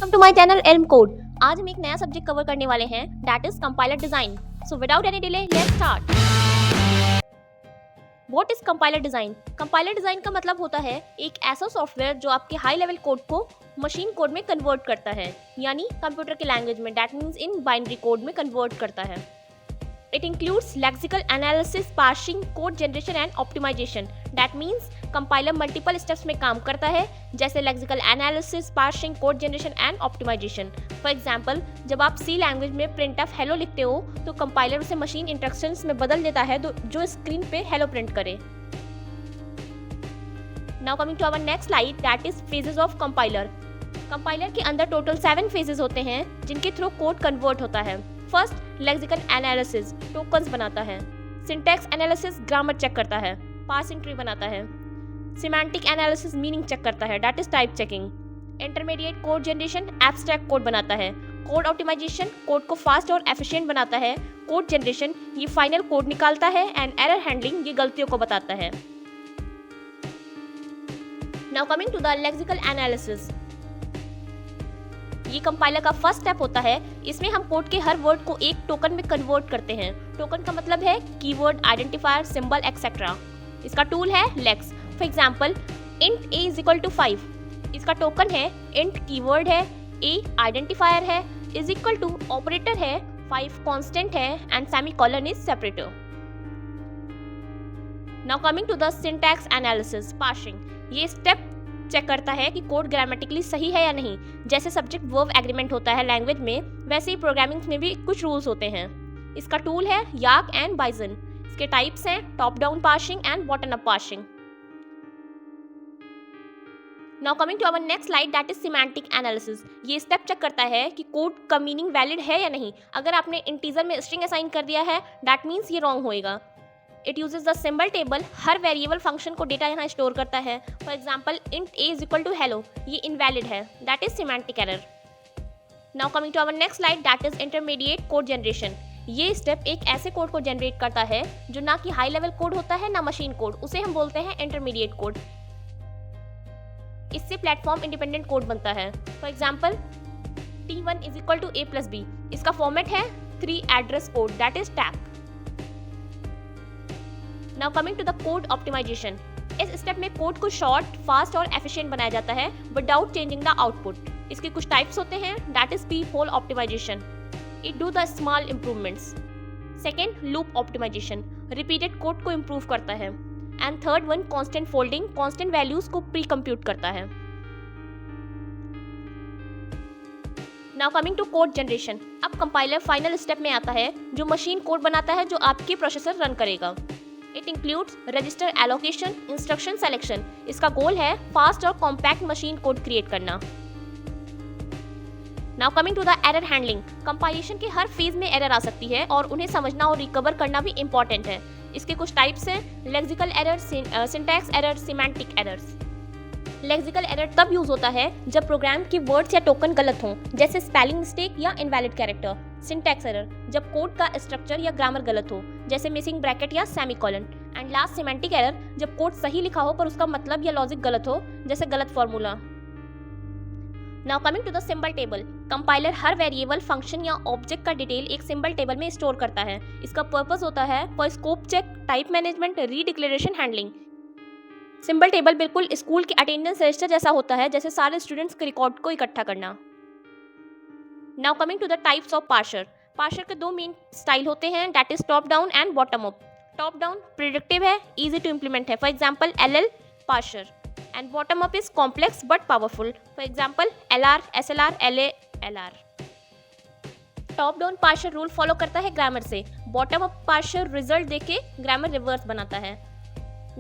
Welcome to my channel elm code. आज हम एक नया सब्जेक्ट कवर करने वाले हैं, that is compiler design. So without any delay let's start. What is compiler design? Compiler design का मतलब होता है एक ऐसा सॉफ्टवेयर जो आपके हाई लेवल कोड को मशीन कोड में कन्वर्ट करता है, यानी कंप्यूटर के लैंग्वेज में, that means in binary code में कन्वर्ट करता है। It includes lexical analysis, parsing, code generation and optimization. That means compiler multiple steps में काम करता है, जैसे lexical analysis, parsing, code generation and optimization. For example, जब आप C लैंग्वेज में printf hello लिखते हो तो कंपाइलर उसे मशीन इंस्ट्रक्शंस में बदल देता है जो स्क्रीन पे hello प्रिंट करे। Now coming to our next slide, that is phases of compiler. Compiler के अंदर टोटल 7 phases होते हैं जिनके थ्रू कोड कन्वर्ट होता है। फर्स्ट, लेक्सिकल एनालिसिस, टोकन्स बनाता है। सिंटैक्स एनालिसिस, ग्रामर चेक करता है। पार्सिंग ट्री बनाता है। सिमेंटिक एनालिसिस, मीनिंग चेक करता है, that is type checking. Intermediate code generation, abstract code बनाता है। कोड ऑप्टिमाइजेशन, कोड को फास्ट और एफिशिएंट बनाता है। कोड जनरेशन, ये फाइनल कोड निकालता है। एंड एरर हैंडलिंग, ये गलतियों को बताता है। Now coming to the lexical analysis, ये कंपाइलर का फर्स्ट स्टेप होता है। इसमें हम कोड के हर वर्ड को एक टोकन में कन्वर्ट करते हैं। टोकन का मतलब है कीवर्ड, आइडेंटिफायर, सिंबल एक्सेट्रा। इसका टूल है Lex. For example, int a is equal to 5, इसका टोकन है। इंट कीवर्ड है, a आइडेंटिफायर है, इज इक्वल टू ऑपरेटर है, 5 कांस्टेंट है and semicolon is separator. Now coming to the syntax analysis, parsing, ये step check करता है कि कोड ग्रामेटिकली सही है या नहीं। जैसे सब्जेक्ट वर्ब एग्रीमेंट होता है लैंग्वेज में, वैसे ही प्रोग्रामिंग में भी कुछ रूल्स होते हैं। इसका टूल है याक एंड बाइजन। इसके टाइप्स हैं top down parsing and bottom up parsing. Now coming to our next slide, that is semantic analysis. ये स्टेप चेक करता है कि कोड का मीनिंग वैलिड है या नहीं। अगर आपने इंटीजर में स्ट्रिंग असाइन कर दिया है, दैट मीन्स ये रॉन्ग होएगा। It uses the symbol table, हर वेरिएबल फंक्शन को डेटा यहाँ स्टोर करता है। For example, int a is equal to hello, ये इनवैलिड है, that is semantic error. Now coming to our next slide, that is intermediate code generation. ये step एक ऐसे कोड को जनरेट करता है जो ना कि हाई लेवल कोड होता है ना मशीन कोड, उसे हम बोलते हैं इंटरमीडिएट कोड। इससे प्लेटफॉर्म इंडिपेंडेंट कोड बनता है। For example, t1 is equal to a plus b, इसका फॉर्मेट है 3 address code, that is tag. Now coming to the code optimization, इस स्टेप में कोड को शॉर्ट, फास्ट और एफिशिएंट बनाया जाता है विदाउट चेंजिंग द आउटपुट। इसके कुछ टाइप्स होते हैं, that is peephole optimization, it do the small improvements. Second, loop optimization, repeated code को इंप्रूव करता है। And third one, constant folding, constant values को प्री कंप्यूट करता है। Now coming to code generation, अब compiler final step में आता है जो मशीन कोड बनाता है जो आपके प्रोसेसर रन करेगा। It includes register allocation, instruction selection. इसका गोल है फास्ट और कॉम्पैक्ट मशीन कोड क्रिएट करना। Now coming to the error handling, compilation के हर फेज में एरर आ सकती है और उन्हें समझना और रिकवर करना भी इंपॉर्टेंट है। इसके कुछ टाइप्स हैं, lexical error, syntax error, semantic errors. Lexical error तब यूज होता है जब प्रोग्राम के वर्ड्स या टोकन गलत हों, जैसे स्पेलिंग मिस्टेक या इनवैलिड कैरेक्टर। सिंटैक्स एरर, जब कोड का स्ट्रक्चर या ग्रामर गलत हो, जैसे मिसिंग ब्रैकेट या semicolon. And last, semantic error, जब कोड सही लिखा हो पर उसका मतलब या लॉजिक गलत हो, जैसे गलत formula. Now coming to the symbol table, compiler हर वेरिएबल, फंक्शन या ऑब्जेक्ट का डिटेल एक सिंबल टेबल में स्टोर करता है। इसका पर्पस होता है for scope check, type management, redeclaration handling. Symbol table बिल्कुल स्कूल के अटेंडेंस रजिस्टर जैसा होता है, जैसे सारे स्टूडेंट्स के रिकॉर्ड को इकट्ठा करना। Now coming to the types of parser, parser के 2 मेन स्टाइल होते हैं, that is top down and bottom up. Top down predictive है, इजी टू इम्प्लीमेंट है, for example LL parser. And bottom up is complex but powerful, for example LR, SLR, LA, LR। Top down parser rule follow करता है grammar से, bottom up parser result देके grammar reverse बनाता है।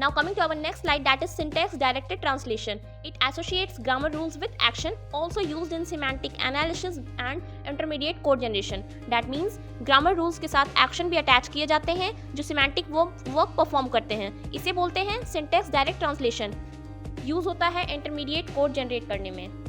Now coming to our next slide, that is syntax directed translation. It associates grammar rules with action, also used in semantic analysis and intermediate code generation. That means grammar rules के साथ action भी attach किए जाते हैं जो semantic work perform करते हैं। इसे बोलते हैं syntax direct translation. यूज होता है intermediate code generate करने में।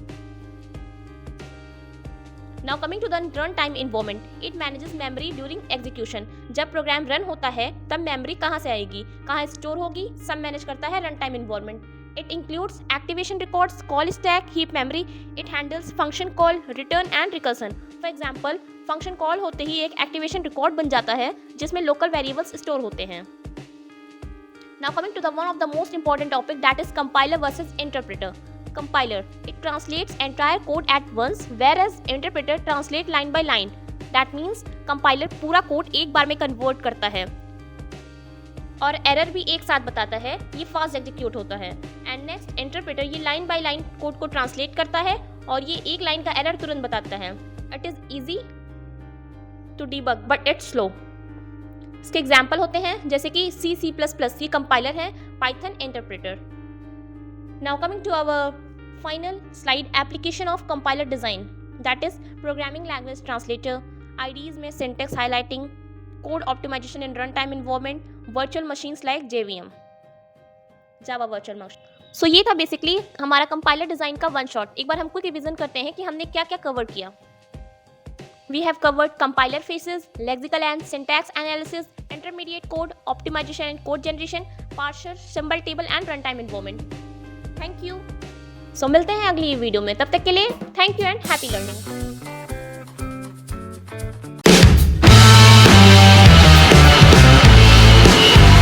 Now coming to the runtime environment, it manages memory during execution. जब प्रोग्राम रन होता है तब मेमोरी कहाँ से आएगी, कहाँ स्टोर होगी, सब मैनेज करता है run time environment. It includes activation records, call stack, heap memory. It handles function call, return and recursion. For example, function call होते ही एक activation record बन जाता है जिसमें local variables store होते हैं. Now coming to the one of the most important topic, that is compiler versus interpreter. Compiler, it translates entire code at once, whereas interpreter translate line by line. That means compiler पूरा code एक बार में convert करता है और error भी एक साथ बताता है, ये फास्ट एग्जीक्यूट होता है. एंड नेक्स्ट इंटरप्रेटर ये लाइन बाय लाइन कोड को ट्रांसलेट करता है और ये एक लाइन का एरर तुरंत बताता है. It is easy to debug but it's slow. इसके एग्जाम्पल होते हैं जैसे कि C++, ये कंपाइलर है, Python interpreter. Now coming to our final slide, application of compiler design, that is programming language translator, IDEs में syntax highlighting, code optimization in run time environment, virtual machines like JVM, Java virtual machine. So ये था basically हमारा compiler design का one shot. एक बार हम quick revision करते हैं कि हमने क्या क्या कवर किया. We have covered compiler phases, lexical and syntax analysis, intermediate code, optimization and code generation, parser, symbol table and run time environment. Thank you. So मिलते हैं अगली वीडियो में, तब तक के लिए thank you and happy learning.